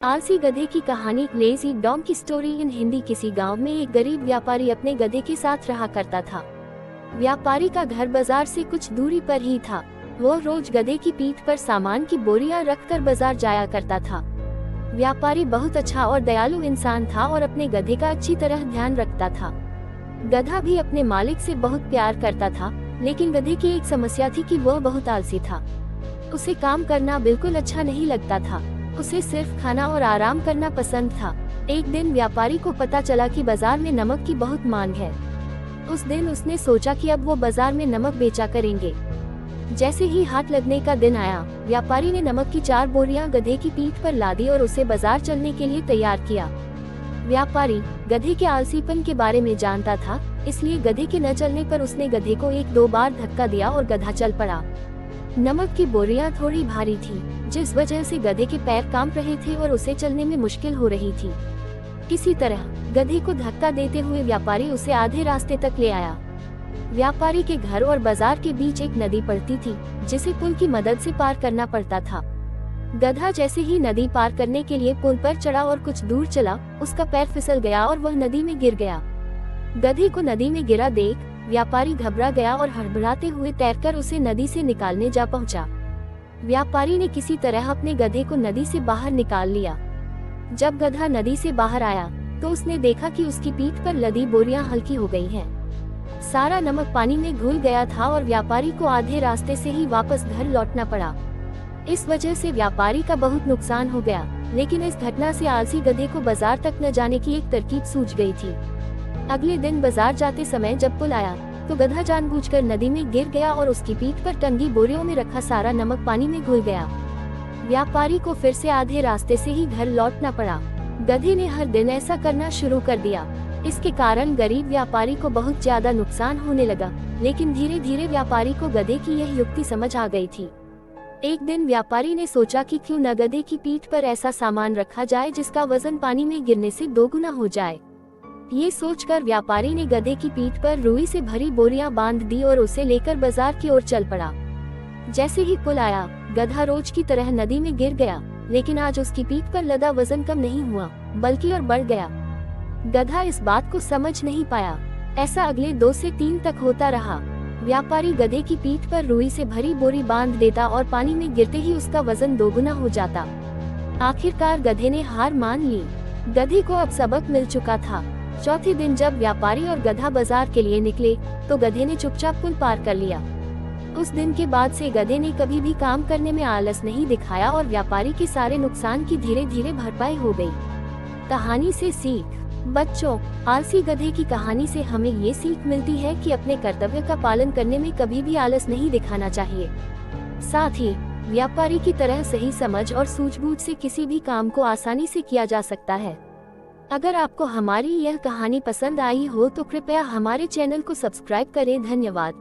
आलसी गधे की कहानी लेजी डॉन्की स्टोरी इन हिंदी। किसी गांव में एक गरीब व्यापारी अपने गधे के साथ रहा करता था। व्यापारी का घर बाजार से कुछ दूरी पर ही था। वो रोज गधे की पीठ पर सामान की बोरियां रखकर बाजार जाया करता था। व्यापारी बहुत अच्छा और दयालु इंसान था और अपने गधे का अच्छी तरह ध्यान रखता था। गधा भी अपने मालिक से बहुत प्यार करता था, लेकिन गधे की एक समस्या थी कि वह बहुत आलसी था। उसे काम करना बिल्कुल अच्छा नहीं लगता था। उसे सिर्फ खाना और आराम करना पसंद था। एक दिन व्यापारी को पता चला कि बाजार में नमक की बहुत मांग है। उस दिन उसने सोचा कि अब वो बाजार में नमक बेचा करेंगे। जैसे ही हाट लगने का दिन आया, व्यापारी ने नमक की 4 बोरियां गधे की पीठ पर लादी और उसे बाजार चलने के लिए तैयार किया। व्यापारी गधे के आलसीपन के बारे में जानता था, इसलिए गधे के न चलने पर उसने गधे को 1-2 बार धक्का दिया और गधा चल पड़ा। नमक की बोरियां थोड़ी भारी थी, जिस वजह से गधे के पैर कांप रहे थे और उसे चलने में मुश्किल हो रही थी। किसी तरह गधे को धक्का देते हुए व्यापारी उसे आधे रास्ते तक ले आया। व्यापारी के घर और बाजार के बीच एक नदी पड़ती थी, जिसे पुल की मदद से पार करना पड़ता था। गधा जैसे ही नदी पार करने के लिए पुल पर चढ़ा और कुछ दूर चला, उसका पैर फिसल गया और वह नदी में गिर गया। गधे को नदी में गिरा देख व्यापारी घबरा गया और हड़बड़ाते हुए तैरकर उसे नदी से निकालने जा पहुंचा। व्यापारी ने किसी तरह अपने गधे को नदी से बाहर निकाल लिया। जब गधा नदी से बाहर आया तो उसने देखा कि उसकी पीठ पर लदी बोरियां हल्की हो गई हैं। सारा नमक पानी में घुल गया था और व्यापारी को आधे रास्ते से ही वापस घर लौटना पड़ा। इस वजह से व्यापारी का बहुत नुकसान हो गया, लेकिन इस घटना से आलसी गधे को बाजार तक न जाने की एक तरकीब सूझ गई थी। अगले दिन बाजार जाते समय जब पुल आया तो गधा जानबूझकर नदी में गिर गया और उसकी पीठ पर टंगी बोरियों में रखा सारा नमक पानी में घुल गया। व्यापारी को फिर से आधे रास्ते से ही घर लौटना पड़ा। गधे ने हर दिन ऐसा करना शुरू कर दिया। इसके कारण गरीब व्यापारी को बहुत ज्यादा नुकसान होने लगा, लेकिन धीरे धीरे व्यापारी को गधे की यह युक्ति समझ आ गई थी। एक दिन व्यापारी ने सोचा कि क्यों न गधे की पीठ पर ऐसा सामान रखा जाए जिसका वजन पानी में गिरने से 2 गुना हो जाए। ये सोचकर व्यापारी ने गधे की पीठ पर रुई से भरी बोरियां बांध दी और उसे लेकर बाजार की ओर चल पड़ा। जैसे ही पुल आया, गधा रोज की तरह नदी में गिर गया, लेकिन आज उसकी पीठ पर लदा वजन कम नहीं हुआ, बल्कि और बढ़ गया। गधा इस बात को समझ नहीं पाया। ऐसा अगले 2 से 3 तक होता रहा। व्यापारी गधे की पीठ पर रुई से भरी बोरी बांध देता और पानी में गिरते ही उसका वजन 2 गुना हो जाता। आखिरकार गधे ने हार मान ली। गधे को अब सबक मिल चुका था। चौथे दिन जब व्यापारी और गधा बाजार के लिए निकले तो गधे ने चुपचाप पुल पार कर लिया। उस दिन के बाद से गधे ने कभी भी काम करने में आलस नहीं दिखाया और व्यापारी के सारे नुकसान की धीरे धीरे भरपाई हो गई। कहानी से सीख। बच्चों, आलसी गधे की कहानी से हमें ये सीख मिलती है कि अपने कर्तव्य का पालन करने में कभी भी आलस नहीं दिखाना चाहिए। साथ ही व्यापारी की तरह सही समझ और सूझबूझ से किसी भी काम को आसानी से किया जा सकता है। अगर आपको हमारी यह कहानी पसंद आई हो तो कृपया हमारे चैनल को सब्सक्राइब करें। धन्यवाद।